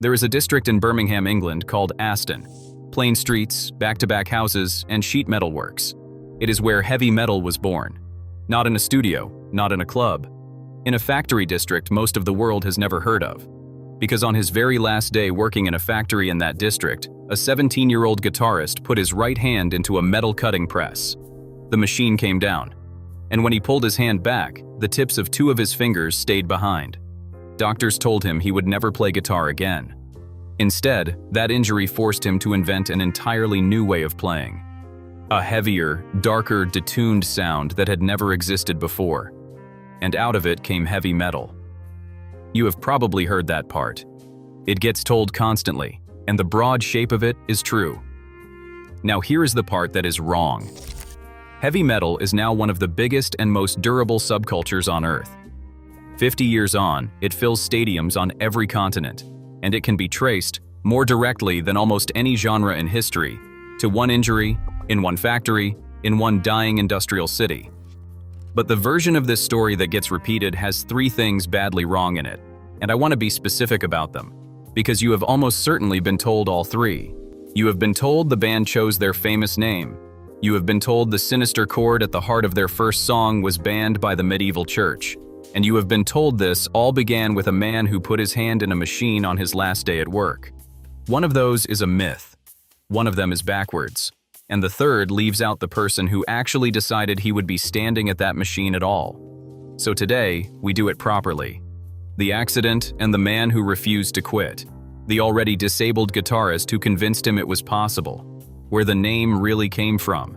There is a district in Birmingham, England called Aston. Plain streets, back-to-back houses, and sheet metal works. It is where heavy metal was born. Not in a studio, not in a club. In a factory district most of the world has never heard of. Because on his very last day working in a factory in that district, a 17-year-old guitarist put his right hand into a metal cutting press. The machine came down. And when he pulled his hand back, the tips of two of his fingers stayed behind. Doctors told him he would never play guitar again. Instead, that injury forced him to invent an entirely new way of playing. A heavier, darker, detuned sound that had never existed before. And out of it came heavy metal. You have probably heard that part. It gets told constantly, and the broad shape of it is true. Now here is the part that is wrong. Heavy metal is now one of the biggest and most durable subcultures on Earth. 50 years on, it fills stadiums on every continent, and it can be traced, more directly than almost any genre in history, to one injury, in one factory, in one dying industrial city. But the version of this story that gets repeated has three things badly wrong in it, and I want to be specific about them, because you have almost certainly been told all three. You have been told the band chose their famous name. You have been told the sinister chord at the heart of their first song was banned by the medieval church. And you have been told this all began with a man who put his hand in a machine on his last day at work. One of those is a myth. One of them is backwards. And the third leaves out the person who actually decided he would be standing at that machine at all. So today, we do it properly. The accident and the man who refused to quit. The already disabled guitarist who convinced him it was possible. Where the name really came from.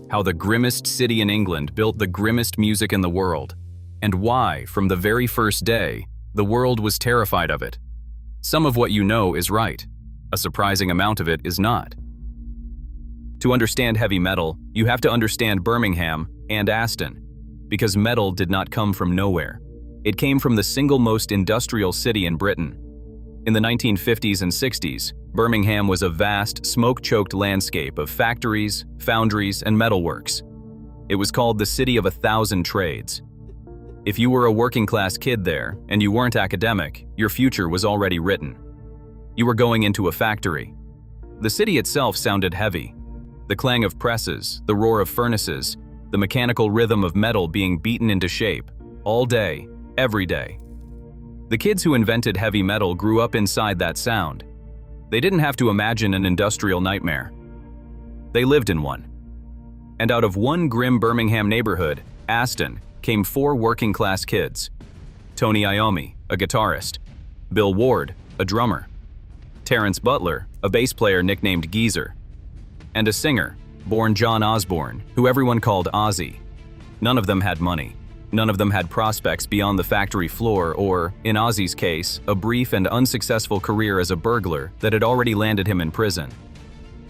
How the grimmest city in England built the grimmest music in the world. And why, from the very first day, the world was terrified of it. Some of what you know is right. A surprising amount of it is not. To understand heavy metal, you have to understand Birmingham and Aston, because metal did not come from nowhere. It came from the single most industrial city in Britain. In the 1950s and 60s, Birmingham was a vast, smoke-choked landscape of factories, foundries, and metalworks. It was called the City of 1,000 Trades. If you were a working-class kid there, and you weren't academic, your future was already written. You were going into a factory. The city itself sounded heavy. The clang of presses, the roar of furnaces, the mechanical rhythm of metal being beaten into shape, all day, every day. The kids who invented heavy metal grew up inside that sound. They didn't have to imagine an industrial nightmare. They lived in one. And out of one grim Birmingham neighborhood, Aston, came four working-class kids. Tony Iommi, a guitarist. Bill Ward, a drummer. Terrence Butler, a bass player nicknamed Geezer. And a singer, born John Osborne, who everyone called Ozzy. None of them had money. None of them had prospects beyond the factory floor or, in Ozzy's case, a brief and unsuccessful career as a burglar that had already landed him in prison.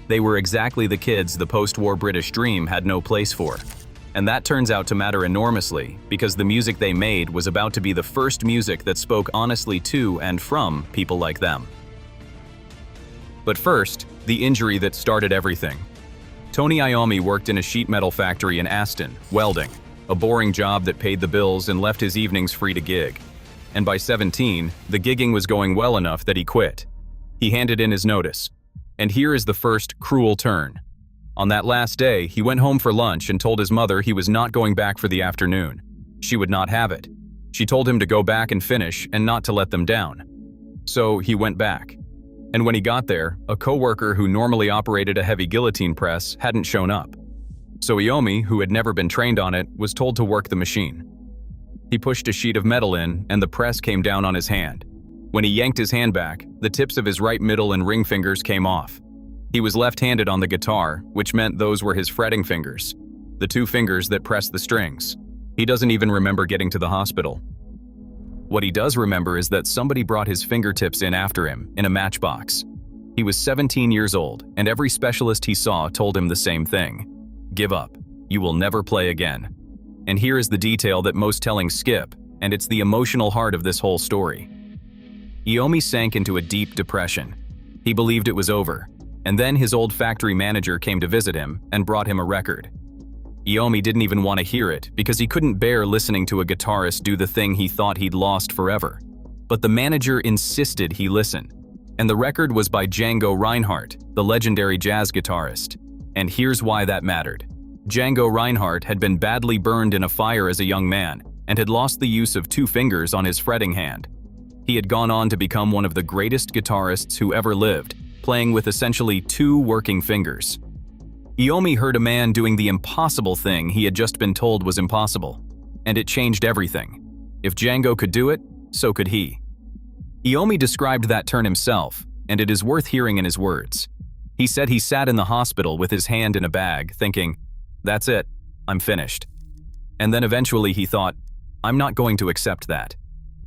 They were exactly the kids the post-war British dream had no place for. And that turns out to matter enormously because the music they made was about to be the first music that spoke honestly to and from people like them. But first, the injury that started everything. Tony Iommi worked in a sheet metal factory in Aston, welding, a boring job that paid the bills and left his evenings free to gig. And by 17, the gigging was going well enough that he quit. He handed in his notice. And here is the first cruel turn. On that last day, he went home for lunch and told his mother he was not going back for the afternoon. She would not have it. She told him to go back and finish and not to let them down. So he went back. And when he got there, a coworker who normally operated a heavy guillotine press hadn't shown up. So Iommi, who had never been trained on it, was told to work the machine. He pushed a sheet of metal in and the press came down on his hand. When he yanked his hand back, the tips of his right middle and ring fingers came off. He was left-handed on the guitar, which meant those were his fretting fingers, the two fingers that pressed the strings. He doesn't even remember getting to the hospital. What he does remember is that somebody brought his fingertips in after him, in a matchbox. He was 17 years old, and every specialist he saw told him the same thing. Give up. You will never play again. And here is the detail that most tellings skip, and it's the emotional heart of this whole story. Iommi sank into a deep depression. He believed it was over. And then his old factory manager came to visit him and brought him a record. Iommi didn't even want to hear it because he couldn't bear listening to a guitarist do the thing he thought he'd lost forever. But the manager insisted he listen. And the record was by Django Reinhardt, the legendary jazz guitarist. And here's why that mattered. Django Reinhardt had been badly burned in a fire as a young man and had lost the use of 2 fingers on his fretting hand. He had gone on to become one of the greatest guitarists who ever lived, playing with essentially 2 working fingers. Iommi heard a man doing the impossible thing he had just been told was impossible, and it changed everything. If Django could do it, so could he. Iommi described that turn himself, and it is worth hearing in his words. He said he sat in the hospital with his hand in a bag, thinking, "That's it, I'm finished." And then eventually he thought, "I'm not going to accept that.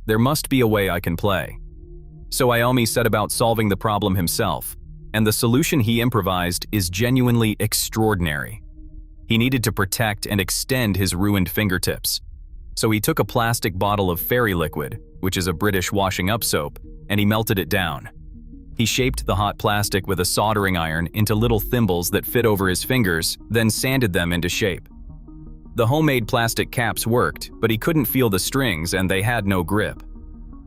There must be a way I can play." So Iommi set about solving the problem himself, and the solution he improvised is genuinely extraordinary. He needed to protect and extend his ruined fingertips. So he took a plastic bottle of fairy liquid, which is a British washing up soap, and he melted it down. He shaped the hot plastic with a soldering iron into little thimbles that fit over his fingers, then sanded them into shape. The homemade plastic caps worked, but he couldn't feel the strings and they had no grip.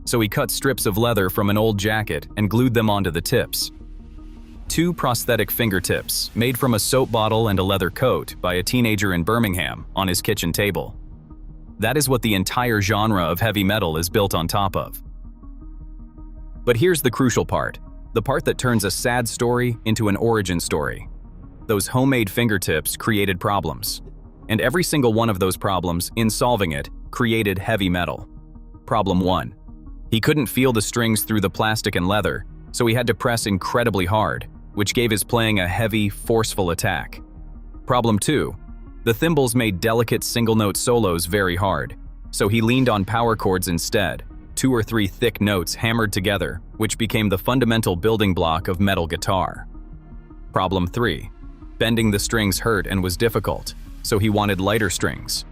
So he cut strips of leather from an old jacket and glued them onto the tips. 2 prosthetic fingertips, made from a soap bottle and a leather coat by a teenager in Birmingham on his kitchen table. That is what the entire genre of heavy metal is built on top of. But here's the crucial part, the part that turns a sad story into an origin story. Those homemade fingertips created problems. And every single one of those problems, in solving it, created heavy metal. Problem 1. He couldn't feel the strings through the plastic and leather, so he had to press incredibly hard, which gave his playing a heavy, forceful attack. Problem 2. The thimbles made delicate single-note solos very hard, so he leaned on power chords instead, 2 or 3 thick notes hammered together, which became the fundamental building block of metal guitar. Problem 3. Bending the strings hurt and was difficult, so he wanted lighter strings.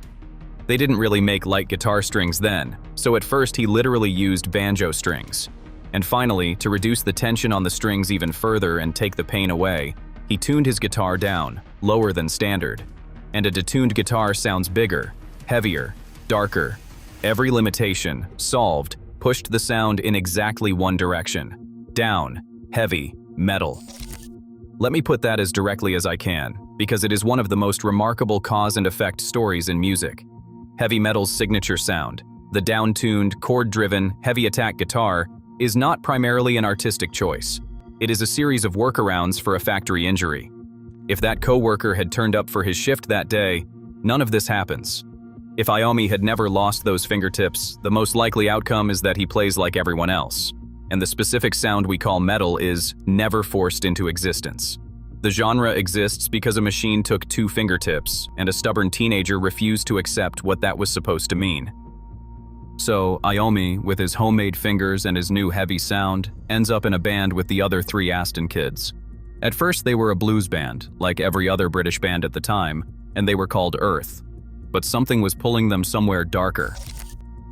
They didn't really make light guitar strings then, so at first he literally used banjo strings. And finally, to reduce the tension on the strings even further and take the pain away, he tuned his guitar down, lower than standard. And a detuned guitar sounds bigger, heavier, darker. Every limitation, solved, pushed the sound in exactly one direction. Down, heavy, metal. Let me put that as directly as I can, because it is one of the most remarkable cause and effect stories in music. Heavy metal's signature sound, the down-tuned, chord-driven, heavy attack guitar, is not primarily an artistic choice. It is a series of workarounds for a factory injury. If that coworker had turned up for his shift that day, none of this happens. If Iommi had never lost those fingertips, the most likely outcome is that he plays like everyone else. And the specific sound we call metal is never forced into existence. The genre exists because a machine took 2 fingertips, and a stubborn teenager refused to accept what that was supposed to mean. So, Iommi, with his homemade fingers and his new heavy sound, ends up in a band with the other 3 Aston kids. At first they were a blues band, like every other British band at the time, and they were called Earth. But something was pulling them somewhere darker.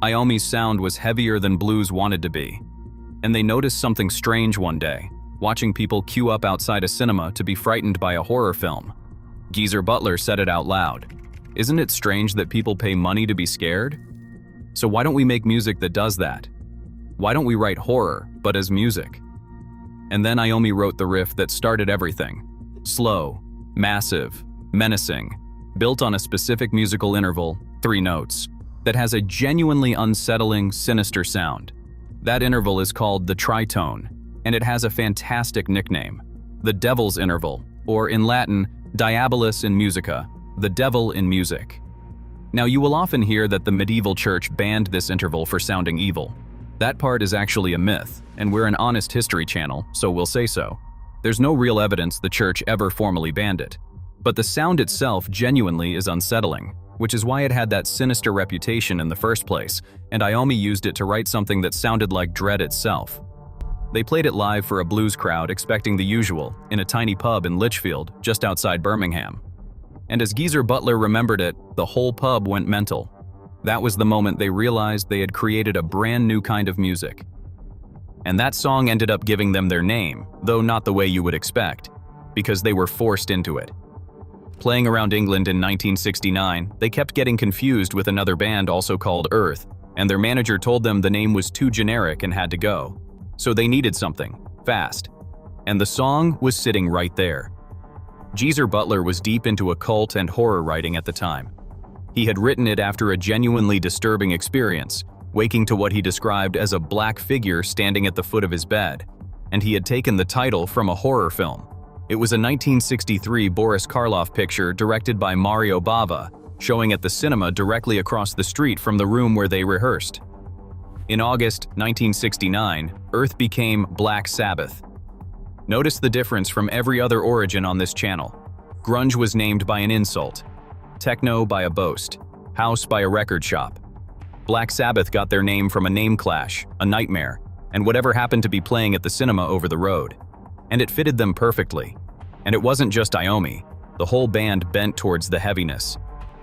Iommi's sound was heavier than blues wanted to be. And they noticed something strange one day, watching people queue up outside a cinema to be frightened by a horror film. Geezer Butler said it out loud. "Isn't it strange that people pay money to be scared? So why don't we make music that does that? Why don't we write horror, but as music?" And then Iommi wrote the riff that started everything. Slow, massive, menacing, built on a specific musical interval, 3 notes, that has a genuinely unsettling, sinister sound. That interval is called the tritone, and it has a fantastic nickname, the Devil's Interval, or in Latin, Diabolus in Musica, the devil in music. Now you will often hear that the medieval church banned this interval for sounding evil. That part is actually a myth, and we're an honest history channel, so we'll say so. There's no real evidence the church ever formally banned it. But the sound itself genuinely is unsettling, which is why it had that sinister reputation in the first place, and Iommi used it to write something that sounded like dread itself. They played it live for a blues crowd expecting the usual, in a tiny pub in Lichfield, just outside Birmingham. And as Geezer Butler remembered it, the whole pub went mental. That was the moment they realized they had created a brand new kind of music. And that song ended up giving them their name, though not the way you would expect, because they were forced into it. Playing around England in 1969, they kept getting confused with another band also called Earth, and their manager told them the name was too generic and had to go. So they needed something, fast. And the song was sitting right there. Geezer Butler was deep into occult and horror writing at the time. He had written it after a genuinely disturbing experience, waking to what he described as a black figure standing at the foot of his bed, and he had taken the title from a horror film. It was a 1963 Boris Karloff picture directed by Mario Bava, showing at the cinema directly across the street from the room where they rehearsed. In August 1969, Earth became Black Sabbath. Notice the difference from every other origin on this channel. Grunge was named by an insult, techno by a boast, house by a record shop. Black Sabbath got their name from a name clash, a nightmare, and whatever happened to be playing at the cinema over the road. And it fitted them perfectly. And it wasn't just Iommi. The whole band bent towards the heaviness.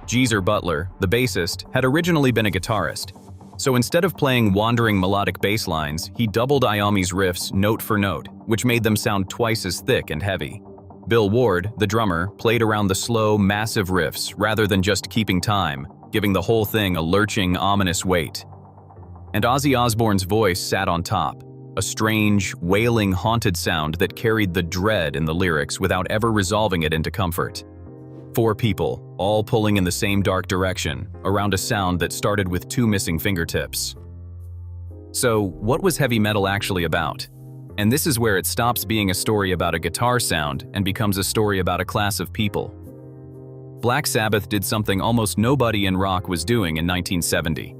Geezer Butler, the bassist, had originally been a guitarist. So instead of playing wandering melodic bass lines, he doubled Iommi's riffs note for note, which made them sound twice as thick and heavy. Bill Ward, the drummer, played around the slow, massive riffs rather than just keeping time, giving the whole thing a lurching, ominous weight. And Ozzy Osbourne's voice sat on top, a strange, wailing, haunted sound that carried the dread in the lyrics without ever resolving it into comfort. 4 people, all pulling in the same dark direction, around a sound that started with 2 missing fingertips. So, what was heavy metal actually about? And this is where it stops being a story about a guitar sound and becomes a story about a class of people. Black Sabbath did something almost nobody in rock was doing in 1970.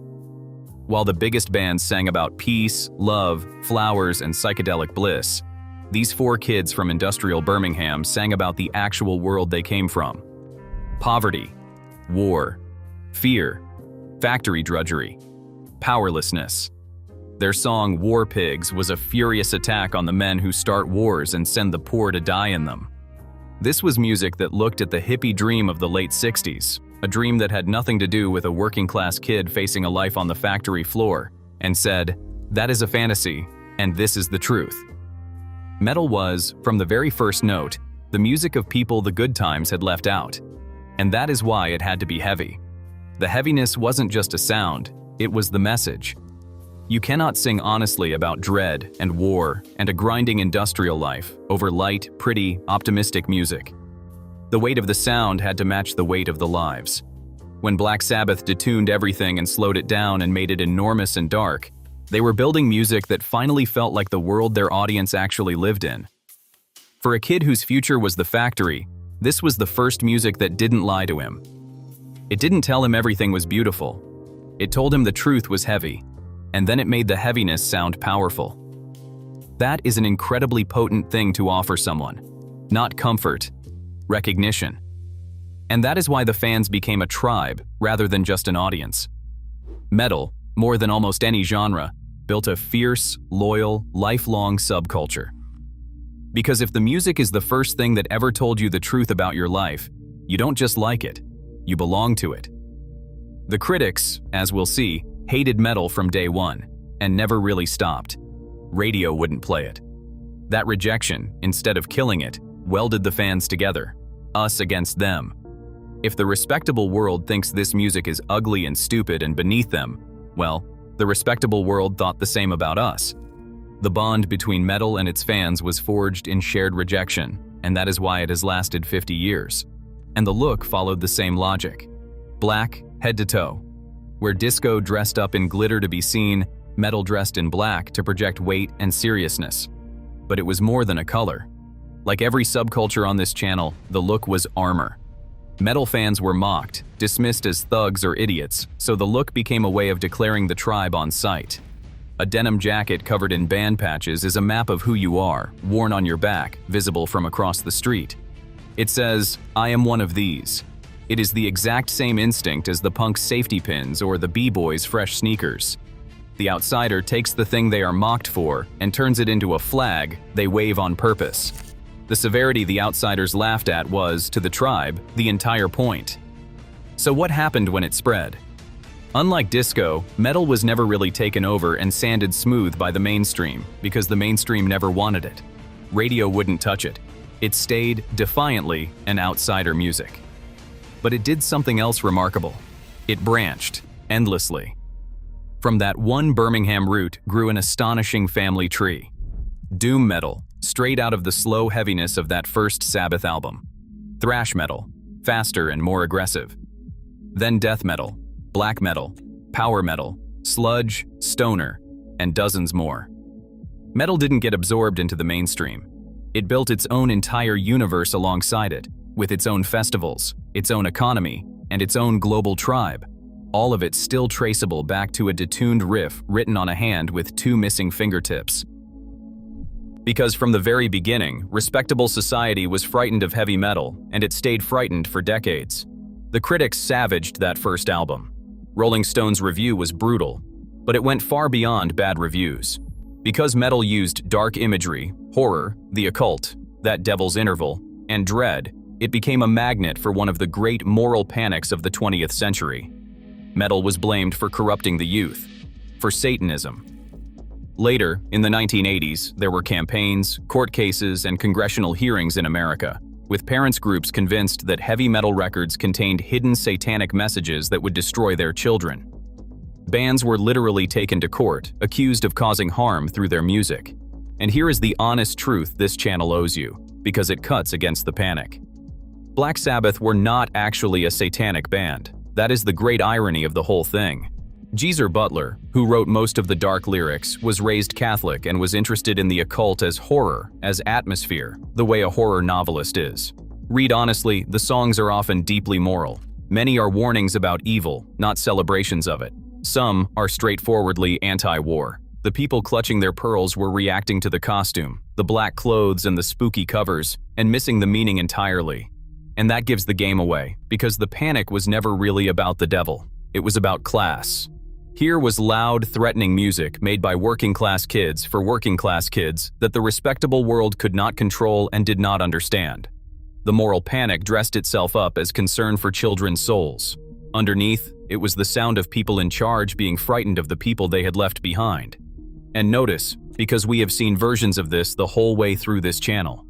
While the biggest bands sang about peace, love, flowers, and psychedelic bliss, these 4 kids from industrial Birmingham sang about the actual world they came from. Poverty, war, fear, factory drudgery, powerlessness. Their song War Pigs was a furious attack on the men who start wars and send the poor to die in them. This was music that looked at the hippie dream of the late 60s, a dream that had nothing to do with a working-class kid facing a life on the factory floor, and said, "That is a fantasy, and this is the truth." Metal was, from the very first note, the music of people the good times had left out. And that is why it had to be heavy. The heaviness wasn't just a sound, it was the message. You cannot sing honestly about dread and war and a grinding industrial life over light, pretty, optimistic music. The weight of the sound had to match the weight of the lives. When Black Sabbath detuned everything and slowed it down and made it enormous and dark, they were building music that finally felt like the world their audience actually lived in. For a kid whose future was the factory, this was the first music that didn't lie to him. It didn't tell him everything was beautiful. It told him the truth was heavy, and then it made the heaviness sound powerful. That is an incredibly potent thing to offer someone. Not comfort, recognition. And that is why the fans became a tribe rather than just an audience. Metal, more than almost any genre, built a fierce, loyal, lifelong subculture. Because if the music is the first thing that ever told you the truth about your life, you don't just like it, you belong to it. The critics, as we'll see, hated metal from day one, and never really stopped. Radio wouldn't play it. That rejection, instead of killing it, welded the fans together, us against them. If the respectable world thinks this music is ugly and stupid and beneath them, well, the respectable world thought the same about us. The bond between metal and its fans was forged in shared rejection, and that is why it has lasted 50 years. And the look followed the same logic. Black, head to toe. Where disco dressed up in glitter to be seen, metal dressed in black to project weight and seriousness. But it was more than a color. Like every subculture on this channel, the look was armor. Metal fans were mocked, dismissed as thugs or idiots, so the look became a way of declaring the tribe on sight. A denim jacket covered in band patches is a map of who you are, worn on your back, visible from across the street. It says, "I am one of these." It is the exact same instinct as the punk's safety pins or the b-boys' fresh sneakers. The outsider takes the thing they are mocked for and turns it into a flag they wave on purpose. The severity the outsiders laughed at was, to the tribe, the entire point. So what happened when it spread? Unlike disco, metal was never really taken over and sanded smooth by the mainstream because the mainstream never wanted it. Radio wouldn't touch it. It stayed, defiantly, an outsider music. But it did something else remarkable. It branched, endlessly. From that one Birmingham root grew an astonishing family tree. Doom metal, straight out of the slow heaviness of that first Sabbath album. Thrash metal, faster and more aggressive. Then death metal, black metal, power metal, sludge, stoner, and dozens more. Metal didn't get absorbed into the mainstream. It built its own entire universe alongside it, with its own festivals, its own economy, and its own global tribe. All of it still traceable back to a detuned riff written on a hand with 2 missing fingertips. Because from the very beginning, respectable society was frightened of heavy metal, and it stayed frightened for decades. The critics savaged that first album. Rolling Stone's review was brutal, but it went far beyond bad reviews. Because metal used dark imagery, horror, the occult, that devil's interval, and dread, it became a magnet for one of the great moral panics of the 20th century. Metal was blamed for corrupting the youth, for Satanism. Later, in the 1980s, there were campaigns, court cases, and congressional hearings in America, with parents' groups convinced that heavy metal records contained hidden satanic messages that would destroy their children. Bands were literally taken to court, accused of causing harm through their music. And here is the honest truth this channel owes you, because it cuts against the panic. Black Sabbath were not actually a satanic band. That is the great irony of the whole thing. Geezer Butler, who wrote most of the dark lyrics, was raised Catholic and was interested in the occult as horror, as atmosphere, the way a horror novelist is. Read honestly, the songs are often deeply moral. Many are warnings about evil, not celebrations of it. Some are straightforwardly anti-war. The people clutching their pearls were reacting to the costume, the black clothes and the spooky covers, and missing the meaning entirely. And that gives the game away, because the panic was never really about the devil. It was about class. Here was loud, threatening music made by working-class kids for working-class kids that the respectable world could not control and did not understand. The moral panic dressed itself up as concern for children's souls. Underneath, it was the sound of people in charge being frightened of the people they had left behind. And notice, because we have seen versions of this the whole way through this channel.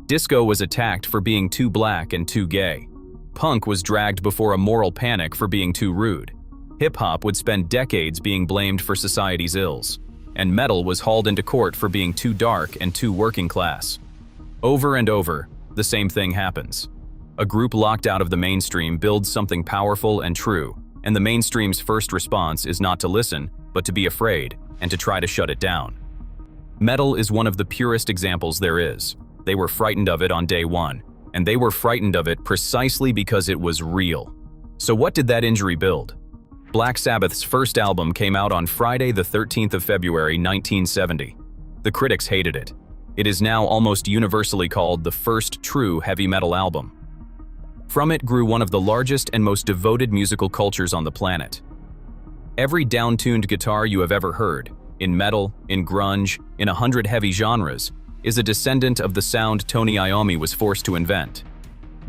Disco was attacked for being too black and too gay. Punk was dragged before a moral panic for being too rude. Hip-hop would spend decades being blamed for society's ills. And metal was hauled into court for being too dark and too working class. Over and over, the same thing happens. A group locked out of the mainstream builds something powerful and true, and the mainstream's first response is not to listen, but to be afraid, and to try to shut it down. Metal is one of the purest examples there is. They were frightened of it on day one, and they were frightened of it precisely because it was real. So what did that injury build? Black Sabbath's first album came out on Friday the 13th of February 1970. The critics hated it. It is now almost universally called the first true heavy metal album. From it grew one of the largest and most devoted musical cultures on the planet. Every down-tuned guitar you have ever heard, in metal, in grunge, in 100 heavy genres, is a descendant of the sound Tony Iommi was forced to invent.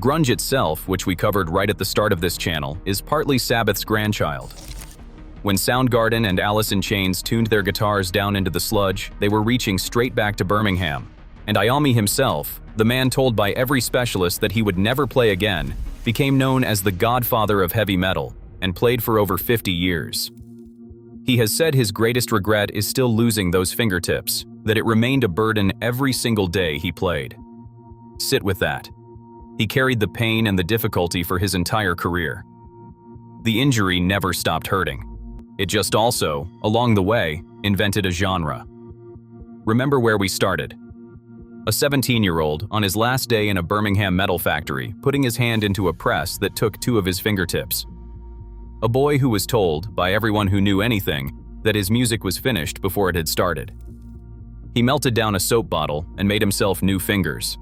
Grunge itself, which we covered right at the start of this channel, is partly Sabbath's grandchild. When Soundgarden and Alice in Chains tuned their guitars down into the sludge, they were reaching straight back to Birmingham. And Iommi himself, the man told by every specialist that he would never play again, became known as the godfather of heavy metal, and played for over 50 years. He has said his greatest regret is still losing those fingertips, that it remained a burden every single day he played. Sit with that. He carried the pain and the difficulty for his entire career. The injury never stopped hurting. It just also, along the way, invented a genre. Remember where we started. A 17-year-old, on his last day in a Birmingham metal factory, putting his hand into a press that took 2 of his fingertips. A boy who was told, by everyone who knew anything, that his music was finished before it had started. He melted down a soap bottle and made himself new fingers.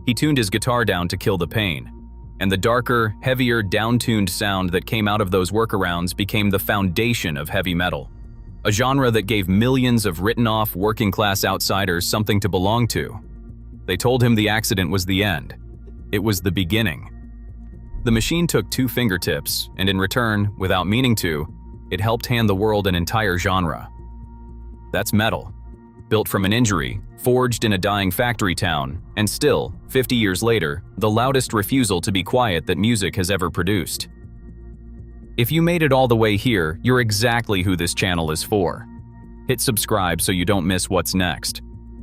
He tuned his guitar down to kill the pain. And the darker, heavier, down-tuned sound that came out of those workarounds became the foundation of heavy metal. A genre that gave millions of written-off working-class outsiders something to belong to. They told him the accident was the end. It was the beginning. The machine took 2 fingertips, and in return, without meaning to, it helped hand the world an entire genre. That's metal. Built from an injury, forged in a dying factory town, and still, 50 years later, the loudest refusal to be quiet that music has ever produced. If you made it all the way here, you're exactly who this channel is for. Hit subscribe so you don't miss what's next.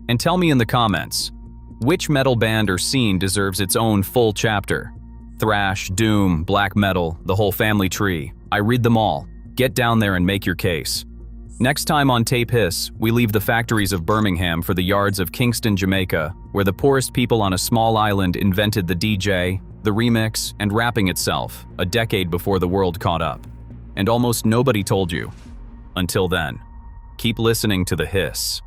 And tell me in the comments, which metal band or scene deserves its own full chapter? Thrash, doom, black metal, the whole family tree. I read them all. Get down there and make your case. Next time on Tape Hiss, we leave the factories of Birmingham for the yards of Kingston, Jamaica, where the poorest people on a small island invented the DJ, the remix, and rapping itself, a decade before the world caught up. And almost nobody told you. Until then, keep listening to the hiss.